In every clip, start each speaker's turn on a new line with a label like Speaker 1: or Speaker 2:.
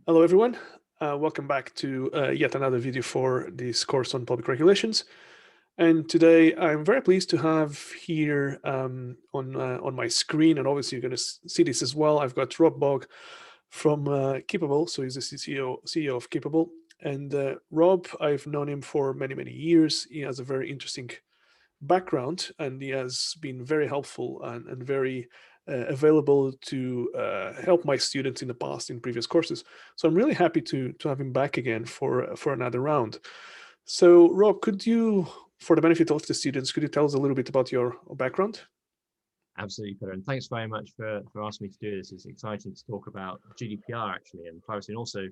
Speaker 1: Hello, everyone. Welcome back to yet another video for this course on public regulations. And today I'm very pleased to have here on my screen, and obviously you're going to see this as well. I've got Rob Baugh from Keepabl, so he's the CEO of Keepabl. And Rob, I've known him for many, many years. He has a very interesting background, and he has been very helpful and very available to help my students in the past in previous courses. So I'm really happy to have him back again for another round. So Rob, could you, for the benefit of the students, could you tell us a little bit about your background?
Speaker 2: Absolutely, Pedro. And thanks very much for asking me to do this. It's exciting to talk about GDPR actually and privacy, and also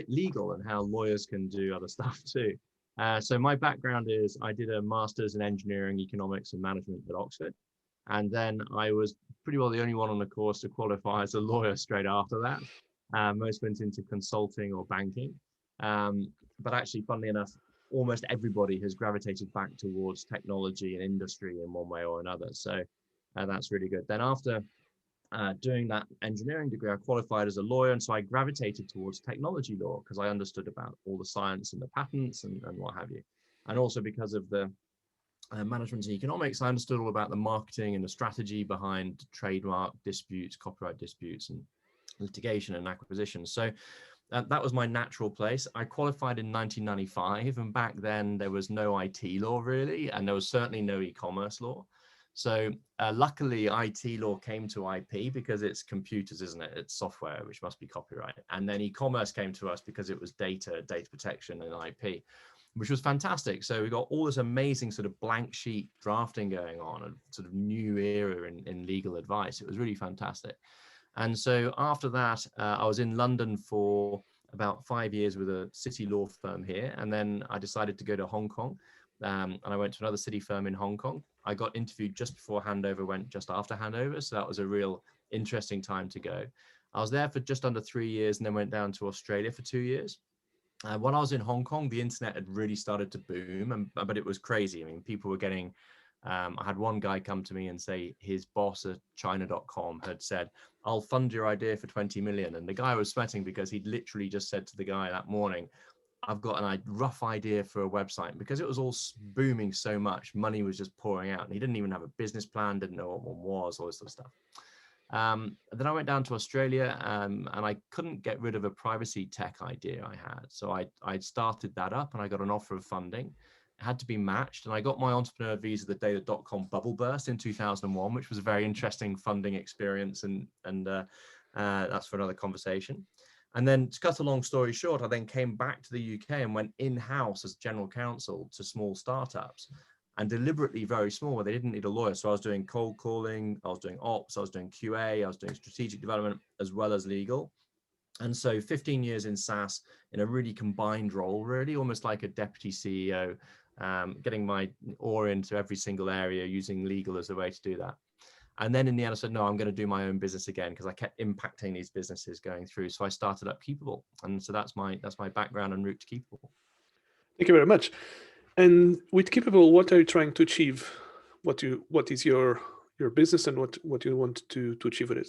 Speaker 2: legal and how lawyers can do other stuff too. So my background is I did a master's in engineering, economics, and management at Oxford. And then I was pretty well the only one on the course to qualify as a lawyer straight after that. Most went into consulting or banking. But actually, funnily enough, almost everybody has gravitated back towards technology and industry in one way or another. So that's really good. Then after doing that engineering degree, I qualified as a lawyer. And so I gravitated towards technology law because I understood about all the science and the patents and what have you. And also because of the management and economics, I understood all about the marketing and the strategy behind trademark disputes, copyright disputes, and litigation and acquisition. So that was my natural place. I qualified in 1995, and back then there was no IT law really, and there was certainly no e-commerce law. So luckily, IT law came to IP because it's computers, isn't it? It's software, which must be copyright. And then e-commerce came to us because it was data protection and IP, which was fantastic. So we got all this amazing sort of blank sheet drafting going on, a sort of new era in legal advice. It was really fantastic. And so after that, I was in London for about 5 years with a city law firm here. And then I decided to go to Hong Kong. And I went to another city firm in Hong Kong. I got interviewed just before handover, went just after handover. So that was a real interesting time to go. I was there for just under 3 years and then went down to Australia for 2 years. When I was in Hong Kong, the internet had really started to boom, but it was crazy. I mean, people were getting, I had one guy come to me and say his boss at China.com had said, "I'll fund your idea for 20 million." And the guy was sweating because he'd literally just said to the guy that morning, "I've got a rough idea for a website." Because it was all booming so much, money was just pouring out. And he didn't even have a business plan, didn't know what one was, all this sort of stuff. Then I went down to Australia and I couldn't get rid of a privacy tech idea I had. So I started that up and I got an offer of funding. It had to be matched. And I got my entrepreneur visa the day the dot-com bubble burst in 2001, which was a very interesting funding experience. And that's for another conversation. And then to cut a long story short, I then came back to the UK and went in-house as general counsel to small startups, and deliberately very small, where they didn't need a lawyer. So I was doing cold calling, I was doing ops, I was doing QA, I was doing strategic development as well as legal. And so 15 years in SaaS in a really combined role, really almost like a deputy CEO, getting my oar into every single area, using legal as a way to do that. And then in the end, I said, no, I'm going to do my own business again because I kept impacting these businesses going through. So I started up Keepabl. And so that's my background and route to Keepabl.
Speaker 1: Thank you very much. And with Keepabl, what are you trying to achieve? What is your business, and what you want to achieve with it?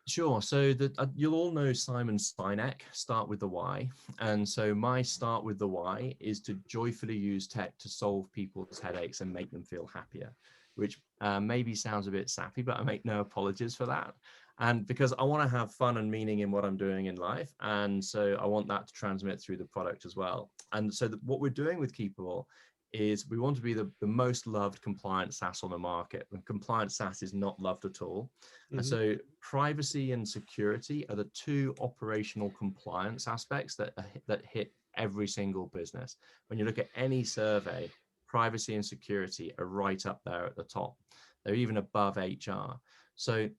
Speaker 2: Sure. So you'll all know Simon Sinek, start with the why. And so my start with the why is to joyfully use tech to solve people's headaches and make them feel happier, which maybe sounds a bit sappy, but I make no apologies for that. And because I want to have fun and meaning in what I'm doing in life. And so I want that to transmit through the product as well. And so what we're doing with Keepabl is we want to be the most loved compliant SaaS on the market. And compliant SaaS is not loved at all.
Speaker 1: Mm-hmm.
Speaker 2: And so privacy and security are the two operational compliance aspects that hit every single business. When you look at any survey, privacy and security are right up there at the top. They're even above HR. So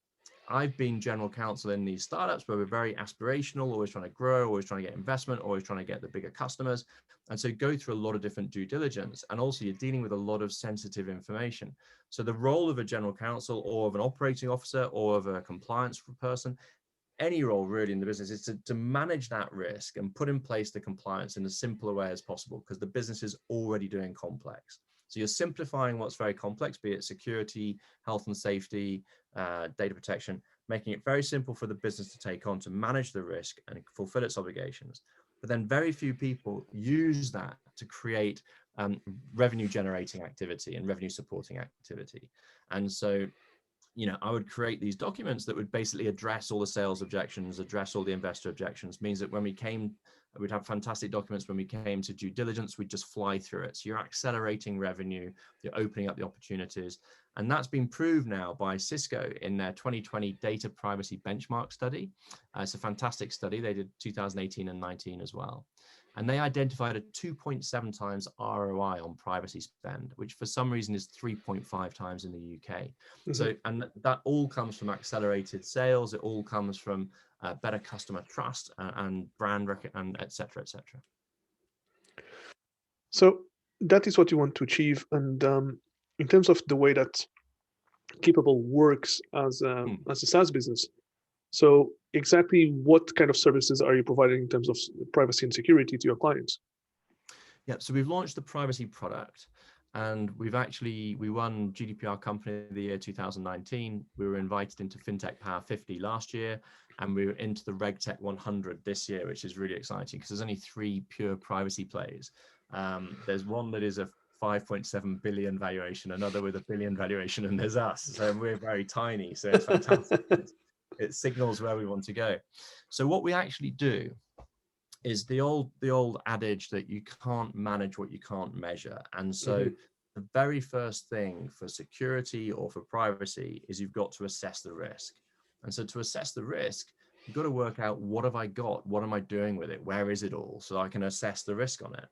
Speaker 2: I've been general counsel in these startups where we're very aspirational, always trying to grow, always trying to get investment, always trying to get the bigger customers. And so go through a lot of different due diligence. And also you're dealing with a lot of sensitive information. So the role of a general counsel or of an operating officer or of a compliance person, any role really in the business, is to manage that risk and put in place the compliance in as simple a way as possible, because the business is already doing complex. So you're simplifying what's very complex, be it security, health and safety, data protection, making it very simple for the business to take on, to manage the risk and fulfill its obligations. But then very few people use that to create revenue generating activity and revenue supporting activity. And so, I would create these documents that would basically address all the sales objections, address all the investor objections. Means that when we'd have fantastic documents. When we came to due diligence, we'd just fly through it. So you're accelerating revenue, you're opening up the opportunities. And that's been proved now by Cisco in their 2020 data privacy benchmark study. It's a fantastic study. They did 2018 and 19 as well. And they identified a 2.7 times ROI on privacy spend, which for some reason is 3.5 times in the UK. Mm-hmm. So, and that all comes from accelerated sales. It all comes from better customer trust and brand and et cetera, et cetera.
Speaker 1: So that is what you want to achieve. And in terms of the way that Keepabl works as a SaaS business, so exactly what kind of services are you providing in terms of privacy and security to your clients?
Speaker 2: Yeah, so we've launched the privacy product, and we won Gdpr Company of the Year 2019. We were invited into FinTech Power 50 last year, and we were into the RegTech 100 this year, which is really exciting because there's only 3 pure privacy plays. There's one that is a 5.7 billion valuation, another with $1 billion valuation, and there's us. So we're very tiny. So it's fantastic. It signals where we want to go. So what we actually do is the old adage that you can't manage what you can't measure. And so the very first thing for security or for privacy is you've got to assess the risk. And so to assess the risk, you've got to work out, what have I got? What am I doing with it? Where is it all? So I can assess the risk on it.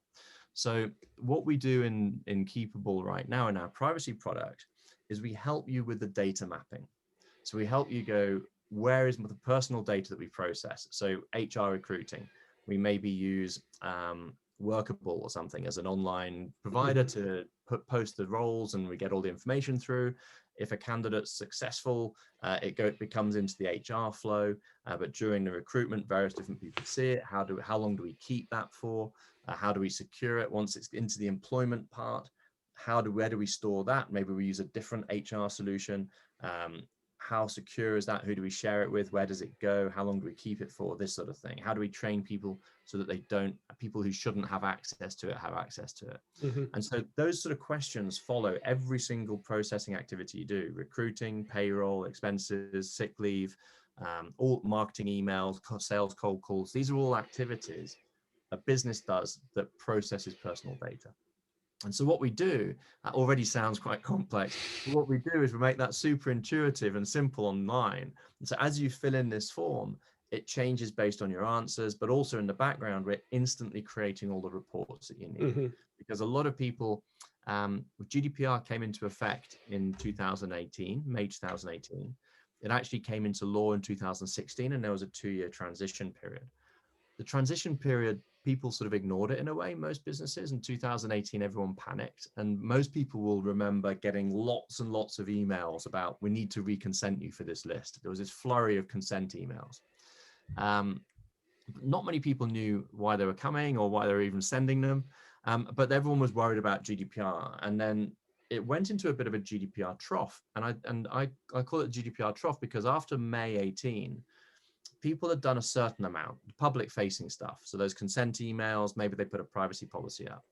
Speaker 2: So what we do in Keepabl right now in our privacy product is we help you with the data mapping. So we help you go, where is the personal data that we process? So HR recruiting, we maybe use Workable or something as an online provider to post the roles, and we get all the information through. If a candidate's successful, it becomes into the HR flow, but during the recruitment, various different people see it. How long do we keep that for? How do we secure it once it's into the employment part? Where do we store that? Maybe we use a different HR solution. How secure is that? Who do we share it with? Where does it go? How long do we keep it for? This sort of thing. How do we train people so that people who shouldn't have access to it have access to it? And so those sort of questions follow every single processing activity you do: recruiting, payroll, expenses, sick leave, all marketing emails, sales, cold calls. These are all activities a business does that processes personal data. And so what we do, that already sounds quite complex, but what we do is we make that super intuitive and simple online. And so as you fill in this form, it changes based on your answers, but also in the background, we're instantly creating all the reports that you need. Because a lot of people, GDPR came into effect in 2018, May 2018. It actually came into law in 2016, and there was a 2-year transition period. The transition period, people sort of ignored it in a way, most businesses. In 2018, everyone panicked. And most people will remember getting lots and lots of emails about, we need to reconsent you for this list. There was this flurry of consent emails. Not many people knew why they were coming or why they were even sending them. But everyone was worried about GDPR. And then it went into a bit of a GDPR trough. And I call it GDPR trough because after May 18, people had done a certain amount, public facing stuff. So those consent emails, maybe they put a privacy policy up.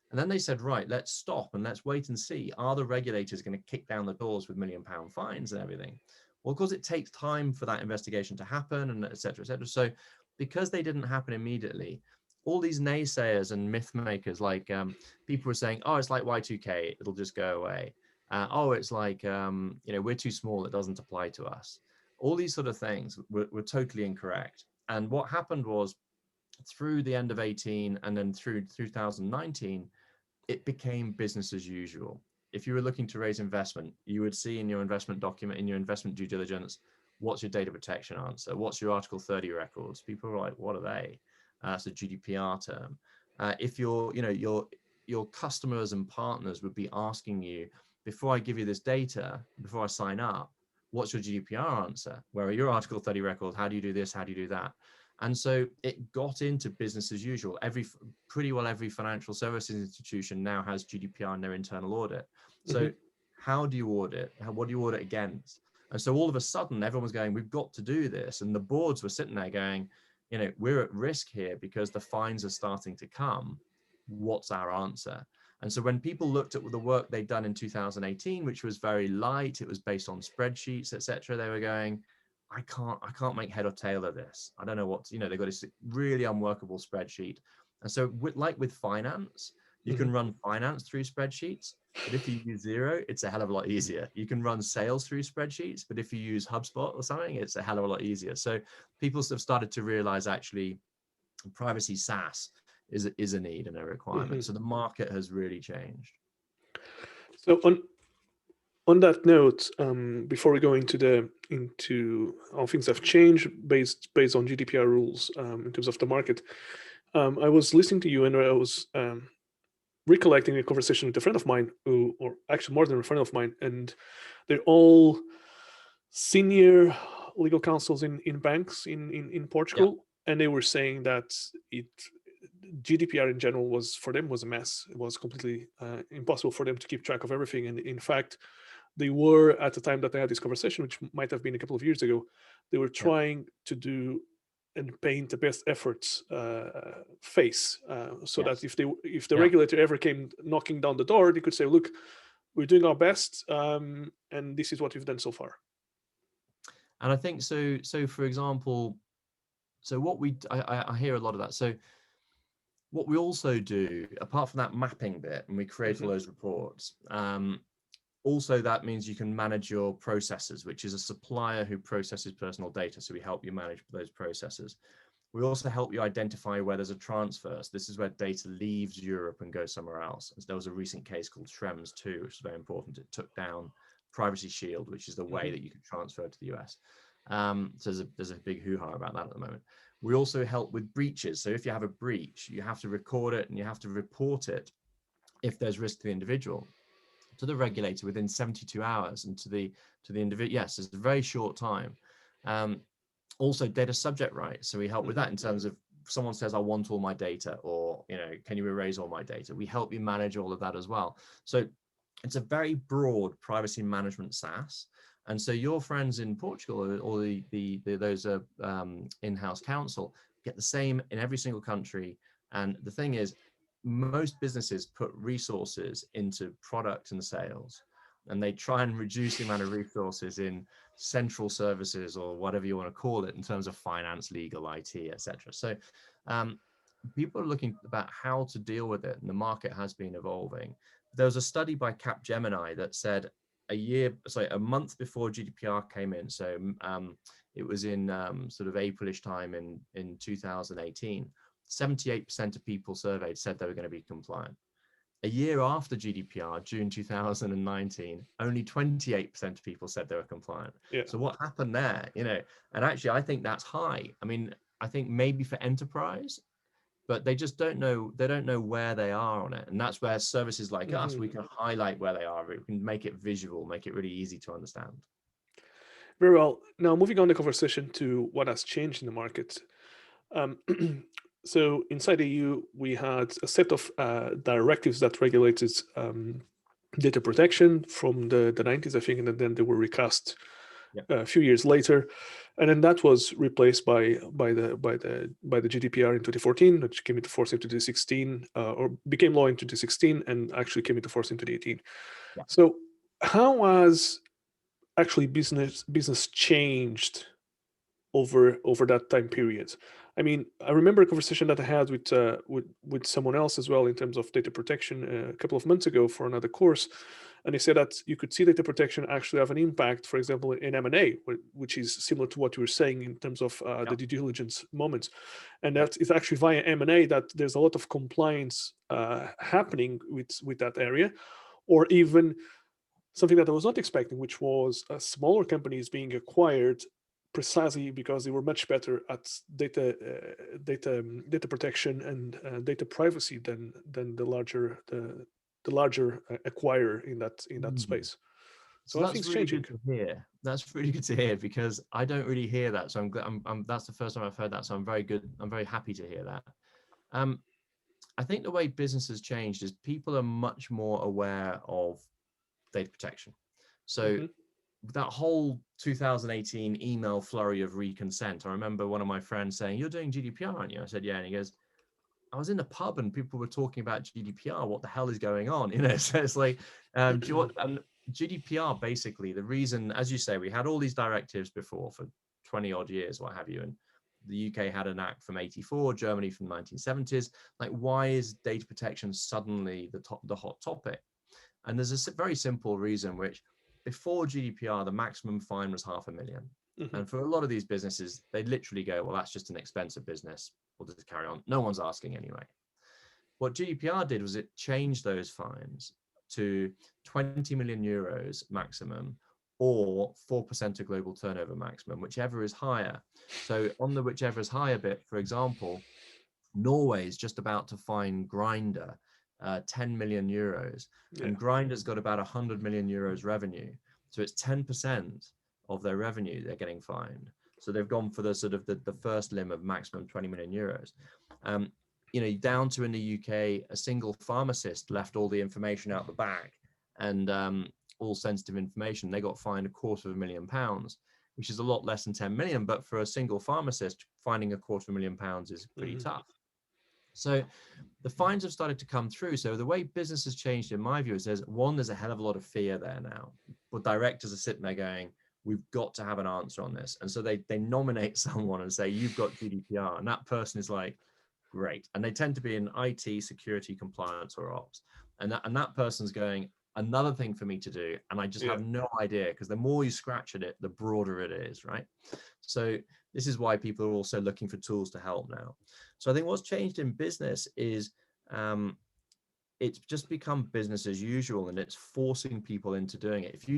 Speaker 2: And then they said, right, let's stop and let's wait and see. Are the regulators going to kick down the doors with £1 million fines and everything? Well, of course, it takes time for that investigation to happen, and et cetera, et cetera. So because they didn't happen immediately, all these naysayers and myth makers, like people were saying, oh, it's like Y2K, it'll just go away. Oh, it's like, we're too small, it doesn't apply to us. All these sort of things were totally incorrect. And what happened was, through the end of 18 and then through 2019, it became business as usual. If you were looking to raise investment, you would see in your investment document, in your investment due diligence, what's your data protection answer? What's your Article 30 records? People are like, what are they? It's a GDPR term. If your customers and partners would be asking you, before I give you this data, before I sign up, what's your GDPR answer? Where are your Article 30 records? How do you do this? How do you do that? And so it got into business as usual. Pretty well every financial services institution now has GDPR in their internal audit. So how do you audit? What do you audit against? And so all of a sudden, everyone was going, we've got to do this. And the boards were sitting there going, we're at risk here because the fines are starting to come. What's our answer? And so when people looked at the work they'd done in 2018, which was very light, it was based on spreadsheets, etc., they were going, I can't make head or tail of this. I don't know what, they've got this really unworkable spreadsheet. And so like with finance, you can run finance through spreadsheets, but if you use Xero, it's a hell of a lot easier. You can run sales through spreadsheets, but if you use HubSpot or something, it's a hell of a lot easier. So people have started to realize actually privacy SaaS is a need and a requirement. So the market has really changed.
Speaker 1: So on that note, before we go into how things have changed based on GDPR rules in terms of the market, I was listening to you and I was recollecting a conversation with a friend of mine, or actually more than a friend of mine, and they're all senior legal counsels in banks in Portugal, and they were saying that GDPR in general was for them was a mess. It was completely impossible for them to keep track of everything, and in fact, they were at the time that they had this conversation, which might have been a couple of years ago, they were trying to do and paint the best efforts face, so that if the regulator ever came knocking down the door, they could say, "Look, we're doing our best, and this is what we've done so far."
Speaker 2: And I think so. So, for example, so what I hear a lot of that. So, what we also do, apart from that mapping bit, and we create all those reports. Also, that means you can manage your processes, which is a supplier who processes personal data. So we help you manage those processes. We also help you identify where there's a transfer. So this is where data leaves Europe and goes somewhere else. As there was a recent case called Schrems 2, which is very important. It took down Privacy Shield, which is the way that you can transfer to the US. So there's a big hoo-ha about that at the moment. We also help with breaches. So if you have a breach, you have to record it and you have to report it if there's risk to the individual, to the regulator within 72 hours, and to the individual. Yes, it's a very short time. Also data subject rights. So we help with that in terms of someone says, I want all my data, or, can you erase all my data? We help you manage all of that as well. So it's a very broad privacy management SaaS. And so your friends in Portugal or those in-house counsel get the same in every single country. And the thing is, most businesses put resources into product and sales, and they try and reduce the amount of resources in central services, or whatever you want to call it, in terms of finance, legal, IT, etc. So people are looking about how to deal with it, and the market has been evolving. There was a study by Capgemini that said a month before GDPR came in, so it was in sort of Aprilish time in 2018, 78% of people surveyed said they were going to be compliant. A year after GDPR, June 2019, only 28% of people said they were compliant. So what happened there? And actually, I think that's high. I mean, I think maybe for enterprise, but they just don't know. They don't know where they are on it. And that's where services like us, we can highlight where they are. We can make it visual, make it really easy to understand.
Speaker 1: Very well. Now, moving on the conversation to what has changed in the market. So inside the EU, we had a set of directives that regulated data protection from the 90s, I think, and then they were recast a few years later, and then that was replaced by the GDPR in 2014, which came into force in 2016, or became law in 2016, and actually came into force in 2018. So how has actually business changed over that time period? I mean, I remember a conversation that I had with someone else as well in terms of data protection a couple of months ago for another course, and they said that you could see data protection actually have an impact, for example, in M&A, which is similar to what you were saying in terms of the due diligence moments, and that it's actually via M&A that there's a lot of compliance happening with that area, or even something that I was not expecting, which was smaller companies being acquired precisely because they were much better at data protection and data privacy than the larger acquirer in that space. So
Speaker 2: that's really good to hear. That's really good to hear, because I don't really hear that. So I'm glad. That's the first time I've heard that. So I'm very good. I'm very happy to hear that. I think the way business has changed is people are much more aware of data protection. So that whole 2018 email flurry of reconsent, I remember one of my friends saying, "You're doing GDPR, aren't you?" I said, "Yeah." And he goes, "I was in the pub and people were talking about GDPR. What the hell is going on?" You know, so it's like, do you want, and GDPR, basically, the reason, as you say, we had all these directives before for 20 odd years, what have you. And the UK had an act from 84, Germany from the 1970s. Like, why is data protection suddenly the hot topic? And there's a very simple reason, which before GDPR, the maximum fine was $500,000. And for a lot of these businesses, they literally go, well, that's just an expensive business. We'll just carry on. No one's asking anyway. What GDPR did was it changed those fines to 20 million euros maximum, or 4% of global turnover maximum, whichever is higher. So on the whichever is higher bit, for example, Norway is just about to fine Grindr 10 million euros, and Grindr's got about 100 million euros revenue. So it's 10% of their revenue they're getting fined. So they've gone for the sort of the first limb of maximum 20 million euros. You know, down to in the UK, a single pharmacist left all the information out the back, and all sensitive information. They got fined £250,000, which is a lot less than 10 million. But for a single pharmacist, finding £250,000 is pretty tough. So the fines have started to come through. So the way business has changed, in my view, is there's a hell of a lot of fear there now. But directors are sitting there going, we've got to have an answer on this. And so they nominate someone and say, you've got GDPR. And that person is like, great. And they tend to be in IT, security, compliance, or ops. And that person's going, another thing for me to do. And I just have no idea, because the more you scratch at it, the broader it is, right? So this is why people are also looking for tools to help now. So I think what's changed in business is it's just become business as usual, and it's forcing people into doing it. If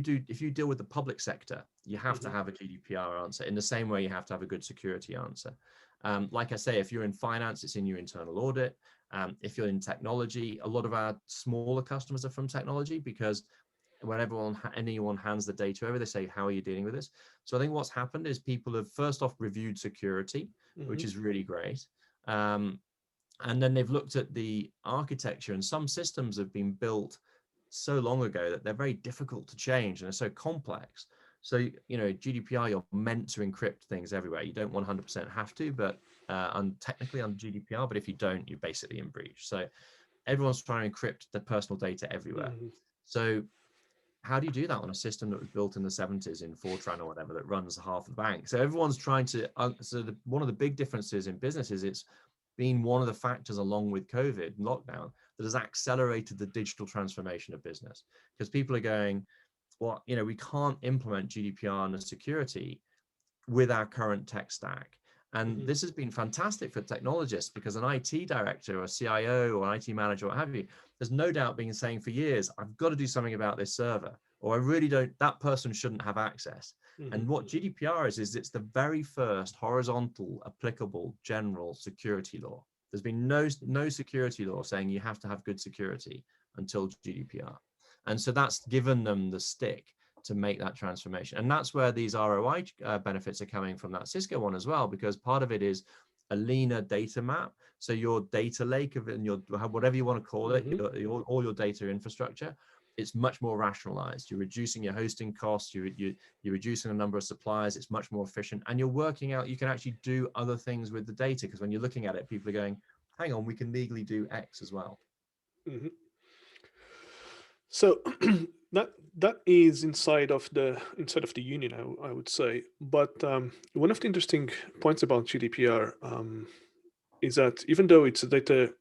Speaker 2: you deal with the public sector, you have to have a GDPR answer in the same way you have to have a good security answer. Like I say, if you're in finance, it's in your internal audit. If you're in technology, a lot of our smaller customers are from technology, because when anyone hands the data over, they say, how are you dealing with this? So I think what's happened is people have first off reviewed security, which is really great. And then they've looked at the architecture, and some systems have been built so long ago that they're very difficult to change and are so complex. So, you know, GDPR, you're meant to encrypt things everywhere. You don't 100% have to, but technically under GDPR, but if you don't, you're basically in breach. So everyone's trying to encrypt their personal data everywhere. So how do you do that on a system that was built in the 70s in Fortran or whatever that runs half the bank? So everyone's trying to, one of the big differences in business is it's been one of the factors, along with COVID and lockdown, that has accelerated the digital transformation of business. Because people are going, well, you know, we can't implement GDPR and the security with our current tech stack. And this has been fantastic for technologists, because an IT director or CIO or an IT manager, what have you, there's no doubt been saying for years, I've got to do something about this server, or I really don't, that person shouldn't have access. And what GDPR is it's the very first horizontal applicable general security law. There's been no security law saying you have to have good security until GDPR. And so that's given them the stick to make that transformation. And that's where these ROI benefits are coming from, that Cisco one as well, because part of it is a leaner data map. So your data lake of and your whatever you want to call it, all your data infrastructure, it's much more rationalized. You're reducing your hosting costs, you're reducing the number of suppliers, it's much more efficient, and you're working out you can actually do other things with the data, because when you're looking at it, people are going, hang on, we can legally do X as well.
Speaker 1: So that is inside of the union, I would say. But one of the interesting points about GDPR is that even though it's a data,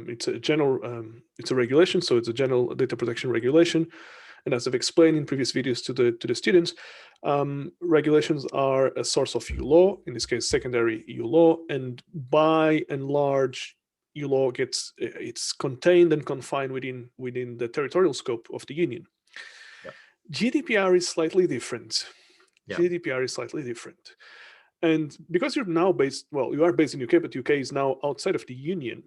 Speaker 1: it's a general, it's a regulation, so it's a general data protection regulation. And as I've explained in previous videos to the students, regulations are a source of EU law, in this case, secondary EU law, and by and large, EU law it's contained and confined within the territorial scope of the union. GDPR is slightly different. GDPR is slightly different. And because you're now based, well, you are based in UK, but UK is now outside of the union.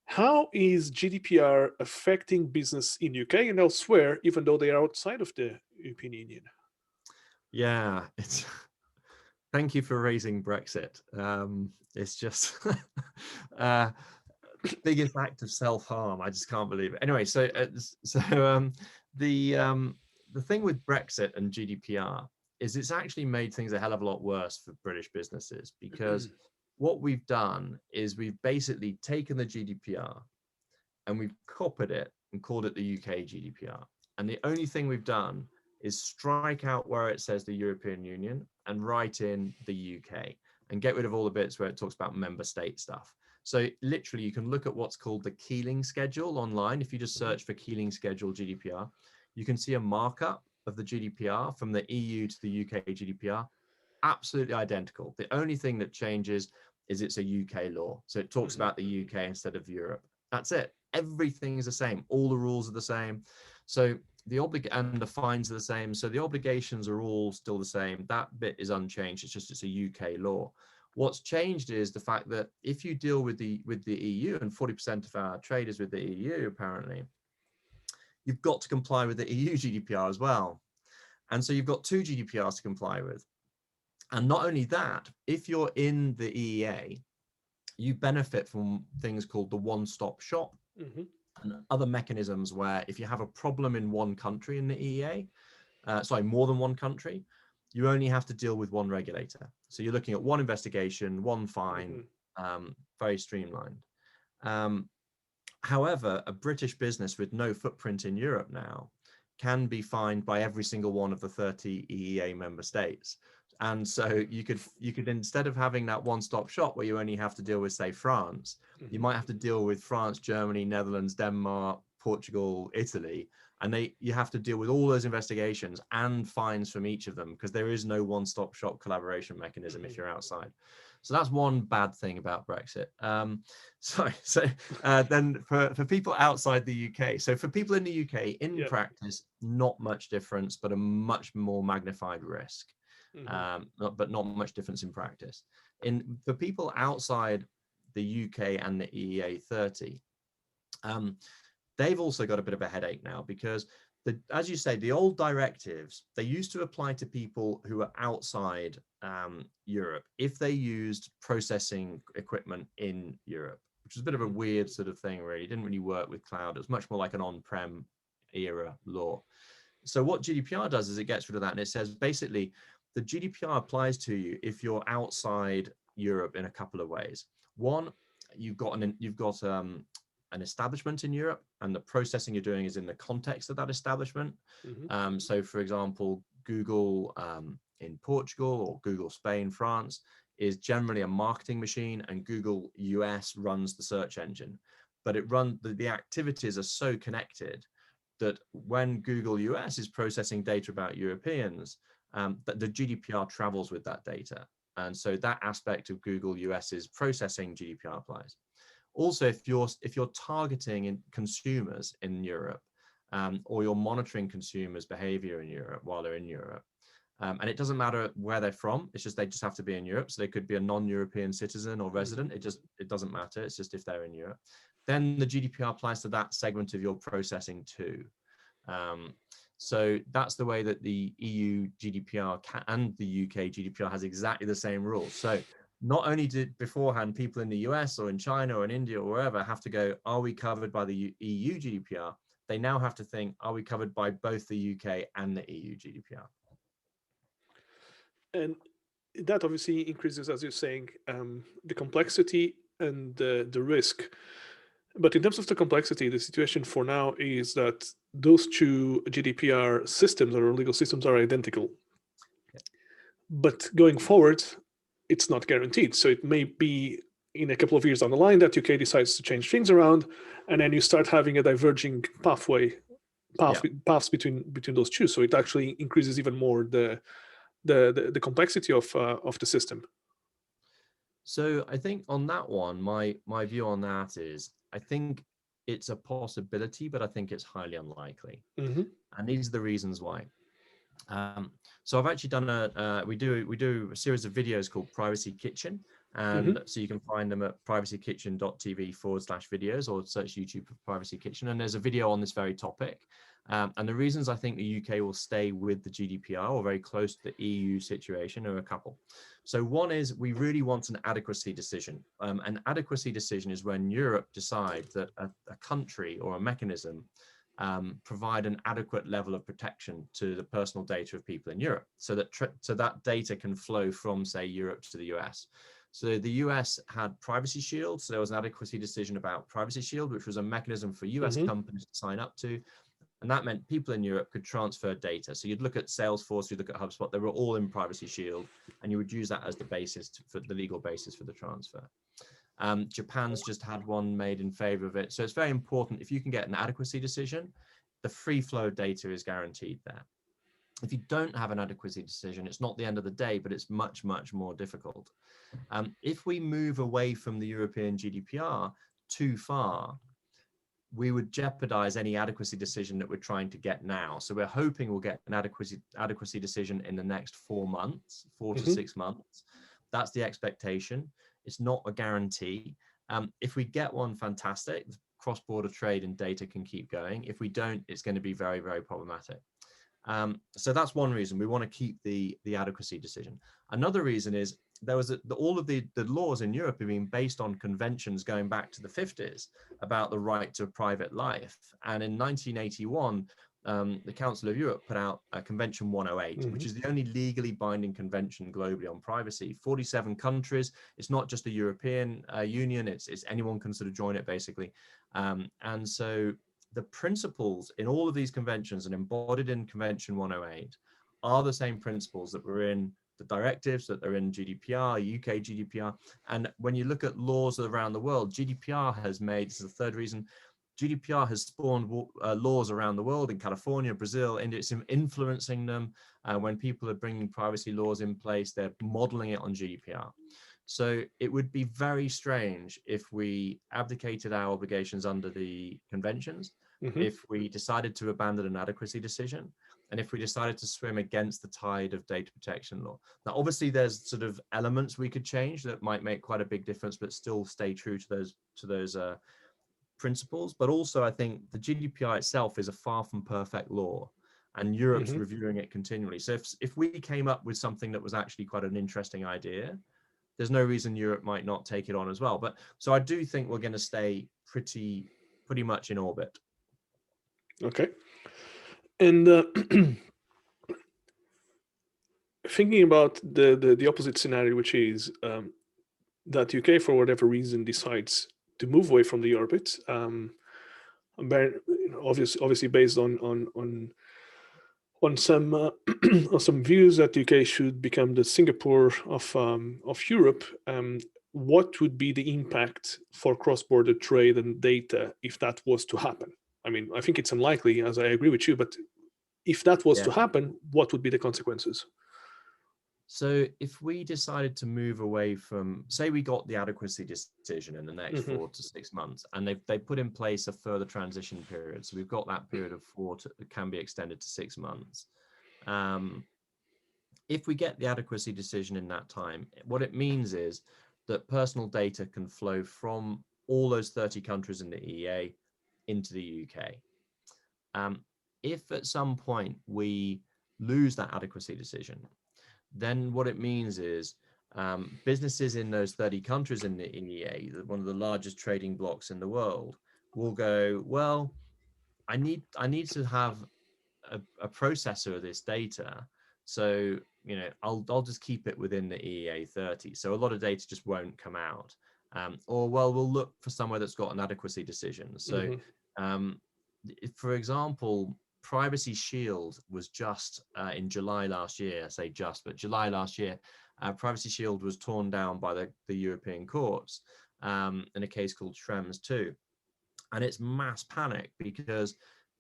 Speaker 1: How is GDPR affecting business in UK and elsewhere, even though they are outside of the European Union?
Speaker 2: Yeah, it's thank you for raising Brexit. It's just biggest act of self-harm. I just can't believe it. Anyway, so the thing with Brexit and GDPR is it's actually made things a hell of a lot worse for British businesses, because what we've done is we've basically taken the GDPR and we've copied it and called it the UK GDPR. And the only thing we've done is strike out where it says the European Union and write in the UK, and get rid of all the bits where it talks about member state stuff. So literally you can look at what's called the Keeling schedule online. If you just search for Keeling schedule GDPR, you can see a markup of the GDPR from the EU to the UK GDPR, absolutely identical. The only thing that changes is it's a UK law. So it talks about the UK instead of Europe. That's it. Everything is the same. All the rules are the same. So and the fines are the same. So the obligations are all still the same. That bit is unchanged. It's just, it's a UK law. What's changed is the fact that if you deal with the EU, and 40% of our trade is with the EU, apparently, you've got to comply with the EU GDPR as well. And so you've got two GDPRs to comply with. And not only that, if you're in the EEA, you benefit from things called the one-stop shop and other mechanisms where if you have a problem in one country in the EEA, sorry, more than one country, you only have to deal with one regulator. So you're looking at one investigation, one fine, very streamlined. However, a British business with no footprint in Europe now can be fined by every single one of the 30 EEA member states. And so you could instead of having that one-stop shop where you only have to deal with, say, France, you might have to deal with France, Germany, Netherlands, Denmark, Portugal, Italy, and you have to deal with all those investigations and fines from each of them, because there is no one-stop shop collaboration mechanism if you're outside. So that's one bad thing about Brexit. Then for people outside the UK, so for people in the UK, in practice, not much difference, but a much more magnified risk. But not much difference in practice. For people outside the UK and the EEA 30, they've also got a bit of a headache now, because as you say, the old directives, they used to apply to people who are outside Europe if they used processing equipment in Europe, which is a bit of a weird sort of thing, really. It didn't really work with cloud. It was much more like an on-prem era law. So what GDPR does is it gets rid of that, and it says basically the GDPR applies to you if you're outside Europe in a couple of ways. One, you've got an establishment in Europe, and the processing you're doing is in the context of that establishment. So for example, Google in Portugal, or Google Spain, France, is generally a marketing machine, and Google US runs the search engine. But the activities are so connected that when Google US is processing data about Europeans, that the GDPR travels with that data. And so that aspect of Google US's processing GDPR applies. Also, if you're targeting consumers in Europe, or you're monitoring consumers' behavior in Europe while they're in Europe, and it doesn't matter where they're from, it's just they just have to be in Europe. So they could be a non-European citizen or resident. It doesn't matter. It's just if they're in Europe, then the GDPR applies to that segment of your processing too. So that's the way that the EU GDPR and the UK GDPR has exactly the same rules. So not only did beforehand people in the US or in China or in India or wherever have to go, are we covered by the EU GDPR? They now have to think, are we covered by both the UK and the EU GDPR?
Speaker 1: And that obviously increases, as you're saying, the complexity and the risk. But in terms of the complexity, the situation for now is that those two GDPR systems or legal systems are identical. But going forward, it's not guaranteed. So it may be in a couple of years down the line that UK decides to change things around, and then you start having a diverging paths between those two. So it actually increases even more the complexity of the system.
Speaker 2: So I think on that one, my view on that is, I think it's a possibility, but I think it's highly unlikely. And these are the reasons why. So I've actually done we do a series of videos called Privacy Kitchen, and so you can find them at privacykitchen.tv/videos, or search YouTube for Privacy Kitchen, and there's a video on this very topic. And the reasons I think the UK will stay with the GDPR or very close to the EU situation are a couple. So one is, we really want an adequacy decision. An adequacy decision is when Europe decides that a country or a mechanism provide an adequate level of protection to the personal data of people in Europe, so that data can flow from, say, Europe to the US. So the US had Privacy Shield. So there was an adequacy decision about Privacy Shield, which was a mechanism for US companies to sign up to. And that meant people in Europe could transfer data. So you'd look at Salesforce, you'd look at HubSpot, they were all in Privacy Shield, and you would use that as the basis for the legal basis for the transfer. Japan's just had one made in favor of it. So it's very important. If you can get an adequacy decision, the free flow of data is guaranteed there. If you don't have an adequacy decision, it's not the end of the day, but it's much, much more difficult. If we move away from the European GDPR too far, we would jeopardize any adequacy decision that we're trying to get now. So we're hoping we'll get an adequacy decision in the next 4 months, 4 to 6 months. That's the expectation. It's not a guarantee. If we get one, fantastic. Cross-border trade and data can keep going. If we don't, it's going to be very, very problematic. So that's one reason we want to keep the adequacy decision. Another reason is there was all of the laws in Europe have been based on conventions going back to the 50s about the right to a private life. And in 1981, the Council of Europe put out Convention 108, which is the only legally binding convention globally on privacy. 47 countries. It's not just the European Union. It's anyone can sort of join it, basically. And so the principles in all of these conventions and embodied in Convention 108 are the same principles that were in the directives, that are in GDPR, UK GDPR. And when you look at laws around the world, GDPR has made, this is the third reason, GDPR has spawned laws around the world in California, Brazil, India. It's influencing them. When people are bringing privacy laws in place, they're modeling it on GDPR. So it would be very strange if we abdicated our obligations under the conventions, if we decided to abandon an adequacy decision, and if we decided to swim against the tide of data protection law. Now, obviously, there's sort of elements we could change that might make quite a big difference, but still stay true to those principles. But also, I think the GDPR itself is a far from perfect law, and Europe's reviewing it continually. So if we came up with something that was actually quite an interesting idea, there's no reason Europe might not take it on as well. But so I do think we're going to stay pretty much in orbit.
Speaker 1: Okay. And thinking about the opposite scenario, which is that UK, for whatever reason, decides to move away from the orbit, obviously based on some on some views that the UK should become the Singapore of Europe. What would be the impact for cross-border trade and data if that was to happen? I mean, I think it's unlikely, as I agree with you, but if that was to happen, what would be the consequences?
Speaker 2: So if we decided to move away from, say we got the adequacy decision in the next 4 to 6 months, and they put in place a further transition period. So we've got that period of 4 that can be extended to 6 months. If we get the adequacy decision in that time, what it means is that personal data can flow from all those 30 countries in the EEA into the UK. If at some point we lose that adequacy decision, then what it means is businesses in those 30 countries in the EEA, one of the largest trading blocks in the world, will go, well, I need to have a processor of this data. So, I'll just keep it within the EEA 30. So a lot of data just won't come out. Or, well, we'll look for somewhere that's got an adequacy decision. So, for example, Privacy Shield was just in July last year, I say just, but July last year, Privacy Shield was torn down by the European courts in a case called Schrems 2. And it's mass panic because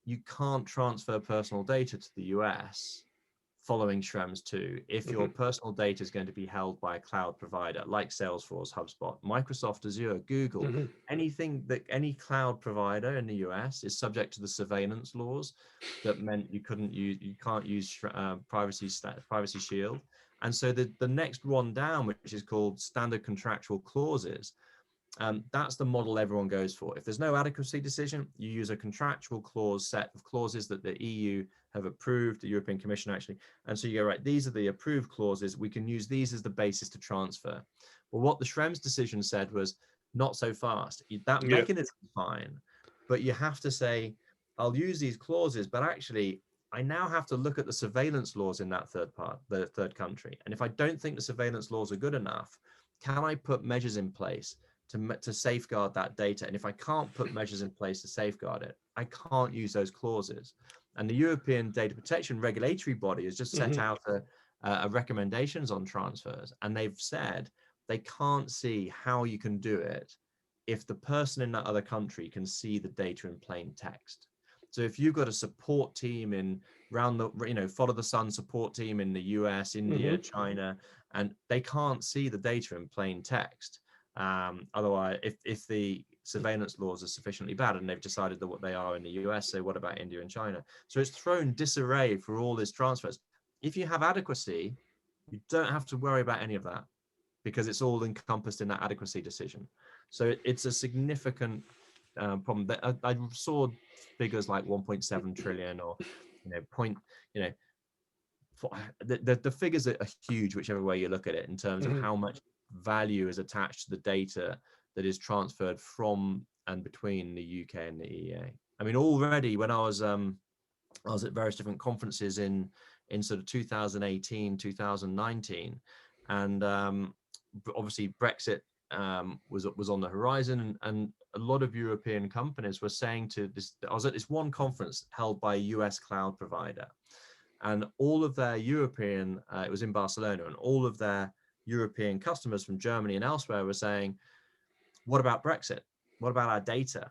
Speaker 2: you can't transfer personal data to the US following Schrems 2 if your personal data is going to be held by a cloud provider like Salesforce, HubSpot, Microsoft Azure, Google, anything that any cloud provider in the US is subject to the surveillance laws that meant you can't use Privacy Shield. And so the next one down, which is called standard contractual clauses, that's the model everyone goes for. If there's no adequacy decision, you use a contractual set of clauses that the EU have approved, the European Commission actually. And so you go, right, these are the approved clauses. We can use these as the basis to transfer. Well, what the Schrems decision said was not so fast. That mechanism is fine, but you have to say, I'll use these clauses, but actually I now have to look at the surveillance laws in that the third country. And if I don't think the surveillance laws are good enough, can I put measures in place to safeguard that data? And if I can't put measures in place to safeguard it, I can't use those clauses. And the European Data Protection Regulatory Body has just set out a recommendations on transfers, and they've said they can't see how you can do it if the person in that other country can see the data in plain text. So if you've got a support team in follow the sun support team in the US, India, China, and they can't see the data in plain text. Otherwise, if the surveillance laws are sufficiently bad and they've decided that what they are in the US, so what about India and China? So it's thrown disarray for all these transfers. If you have adequacy, you don't have to worry about any of that because it's all encompassed in that adequacy decision. So it's a significant problem. That I saw figures like 1.7 trillion or the figures are huge whichever way you look at it in terms of how much value is attached to the data that is transferred from and between the UK and the EEA. I mean, already when I was at various different conferences in sort of 2018, 2019, and obviously Brexit was on the horizon, and a lot of European companies were saying to this. I was at this one conference held by a US cloud provider, and all of their European, it was in Barcelona, and all of their European customers from Germany and elsewhere were saying, what about Brexit? What about our data?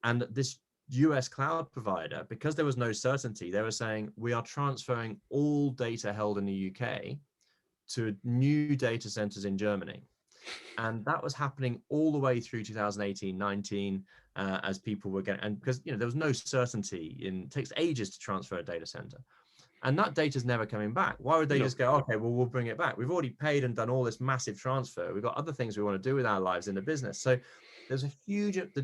Speaker 2: And this US cloud provider, because there was no certainty, they were saying, we are transferring all data held in the UK to new data centers in Germany. And that was happening all the way through 2018, 19, as people were getting, and because there was no certainty, it takes ages to transfer a data center. And that data is never coming back. Why would they just go, okay, well, we'll bring it back? We've already paid and done all this massive transfer. We've got other things we want to do with our lives in the business. So there's a huge, the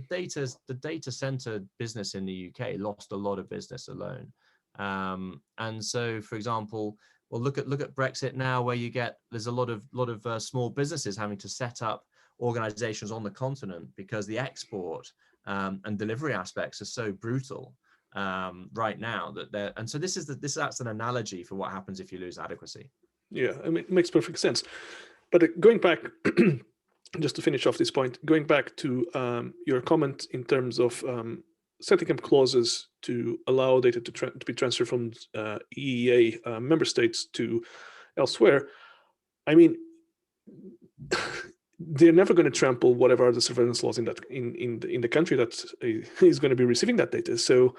Speaker 2: data center business in the UK lost a lot of business alone. And so, for example, well, look at Brexit now, where there's a lot of small businesses having to set up organizations on the continent because the export and delivery aspects are so brutal right now and so that's an analogy for what happens if you lose adequacy.
Speaker 1: Yeah, I mean, it makes perfect sense. But going back, just to finish off this point, going back to your comment in terms of setting up clauses to allow data to be transferred from EEA member states to elsewhere, I mean, they're never going to trample whatever are the surveillance laws in the country that is going to be receiving that data. So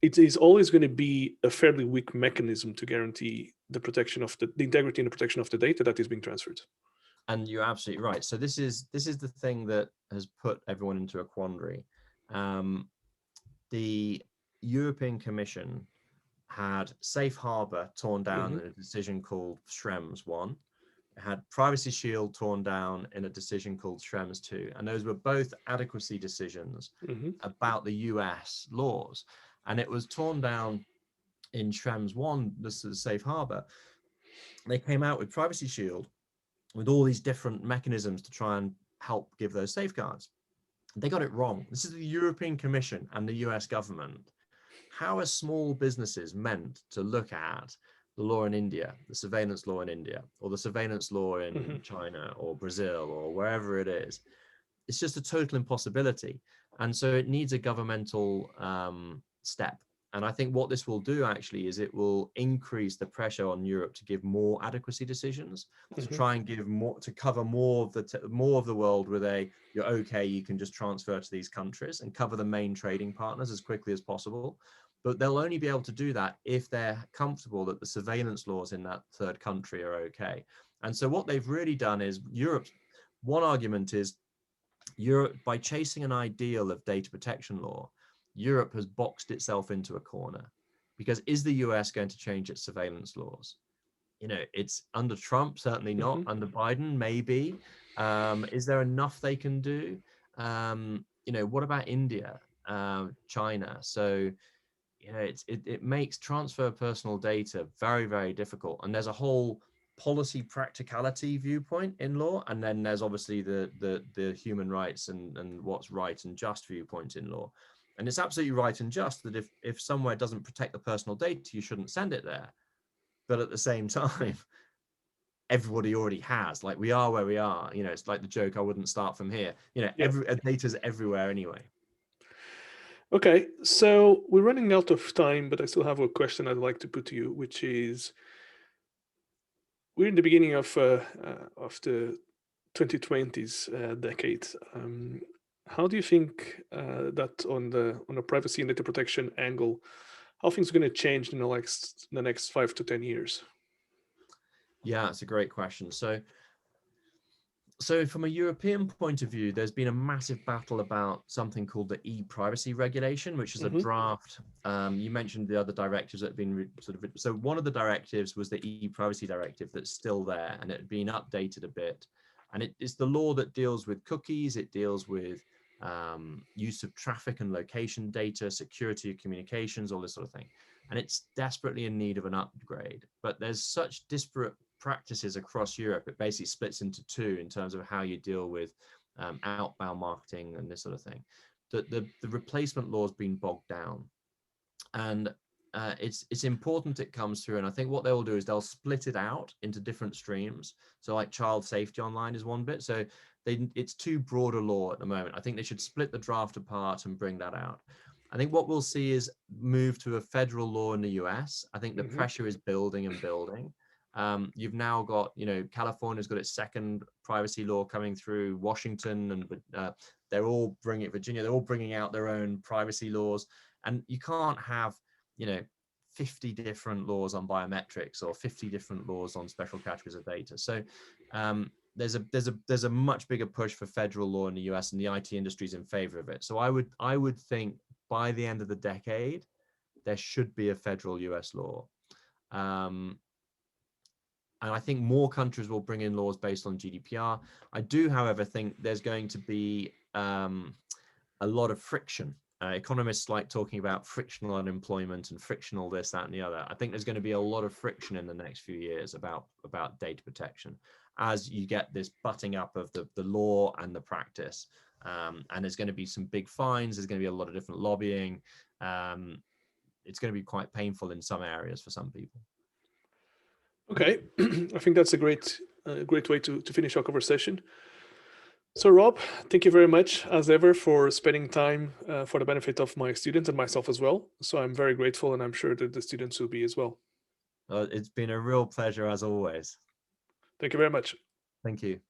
Speaker 1: it is always going to be a fairly weak mechanism to guarantee the protection of the integrity and the protection of the data that is being transferred.
Speaker 2: And you're absolutely right. So this is the thing that has put everyone into a quandary. The European Commission had Safe Harbor torn down in a decision called Schrems 1. It had Privacy Shield torn down in a decision called Schrems 2. And those were both adequacy decisions about the US laws. And it was torn down in Schrems 1, this is Safe Harbor. They came out with Privacy Shield with all these different mechanisms to try and help give those safeguards. They got it wrong. This is the European Commission and the US government. How are small businesses meant to look at the law in India, the surveillance law in India, or the surveillance law in China or Brazil or wherever it is? It's just a total impossibility. And so it needs a governmental step. And I think what this will do actually is it will increase the pressure on Europe to give more adequacy decisions, to try and give more, to cover more of the world with you're okay, you can just transfer to these countries and cover the main trading partners as quickly as possible. But they'll only be able to do that if they're comfortable that the surveillance laws in that third country are okay. And so what they've really done is one argument is Europe, by chasing an ideal of data protection law, Europe has boxed itself into a corner, because is the US going to change its surveillance laws? It's under Trump, certainly not. Under Biden, maybe. Is there enough they can do? What about India, China? So, it makes transfer of personal data very, very difficult. And there's a whole policy practicality viewpoint in law, and then there's obviously the human rights and what's right and just viewpoint in law. And it's absolutely right and just that if somewhere doesn't protect the personal data, you shouldn't send it there. But at the same time, everybody already has, like, we are where we are. You know, it's like the joke, I wouldn't start from here. You know,
Speaker 1: Yeah.
Speaker 2: data's everywhere anyway.
Speaker 1: Okay, so we're running out of time, but I still have a question I'd like to put to you, which is, we're in the beginning of the 2020s decade. How do you think that on the privacy and data protection angle, how things are going to change in the next 5 to 10 years?
Speaker 2: Yeah, it's a great question. So from a European point of view, there's been a massive battle about something called the EU Privacy Regulation, which is a draft. You mentioned the other directives that have been so one of the directives was the EU Privacy Directive that's still there, and it had been updated a bit. And it's the law that deals with cookies. It deals with use of traffic and location data, security of communications, all this sort of thing. And it's desperately in need of an upgrade. But there's such disparate practices across Europe. It basically splits into two in terms of how you deal with outbound marketing and this sort of thing. The replacement law has been bogged down, and it's important it comes through. And I think what they'll do is they'll split it out into different streams. So like child safety online is one bit. So it's too broad a law at the moment. I think they should split the draft apart and bring that out. I think what we'll see is move to a federal law in the US. I think the pressure is building and building. You've now got, you know, California's got its second privacy law coming through, Washington, and they're all bringing Virginia, they're all bringing out their own privacy laws. And you can't have, you know, 50 different laws on biometrics or 50 different laws on special categories of data. So there's a much bigger push for federal law in the US, and the IT industry is in favor of it. So I would think by the end of the decade, there should be a federal US law. And I think more countries will bring in laws based on GDPR. I do, however, think there's going to be a lot of friction. Economists like talking about frictional unemployment and frictional this, that, and the other. I think there's going to be a lot of friction in the next few years about data protection as you get this butting up of the law and the practice. And there's going to be some big fines. There's going to be a lot of different lobbying. It's going to be quite painful in some areas for some people.
Speaker 1: Okay, I think that's a great way to finish our conversation. So Rob, thank you very much as ever for spending time for the benefit of my students and myself as well. So I'm very grateful, and I'm sure that the students will be as well.
Speaker 2: It's been a real pleasure as always.
Speaker 1: Thank you very much.
Speaker 2: Thank you.